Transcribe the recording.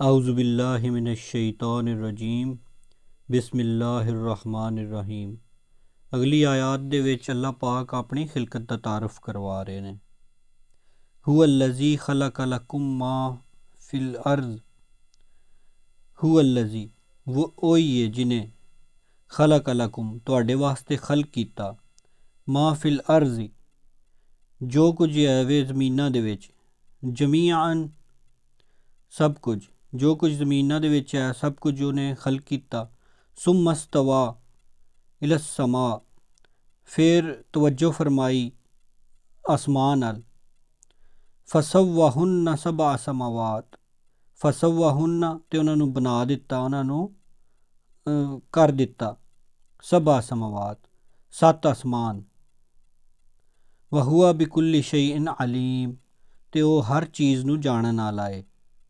औज़ुबिल्लाहि मिनश्शैतानिर्रजीम बिस्मिल्लाहिर्रहमानिर्रहीम। अगली आयात दे विच अल्लाह पाक अपनी खिलकत दा तारफ करवा रहे ने। हुवल्लज़ी खलक़ लकुम मा फिल अर्ज़, हुवल्लज़ी वो ओही है जिन्हें खलक़ लकुम तुहाडे वास्ते खल्क कीता, मा फिल अर्ज़ जो कुछ है वे ज़मीनां दे विच, जमीअन सब कुछ, जो कुछ ज़मीनां दे विच है सब कुछ उन्हें खल्क कीता। सुम्मस्तवा इलस्समा फिर तवज्जो फरमाई आसमान अल, फसव्वहुन्ना सबआ समावात, फसव्वहुन्ना ते उन्हां नूं बना दिता, उन्हां नूं कर दिता, सबआ समावात सत्त आसमान, वहुआ बिकुल्ली शैइन अलीम ते ओह हर चीज़ नूं जानन आला है।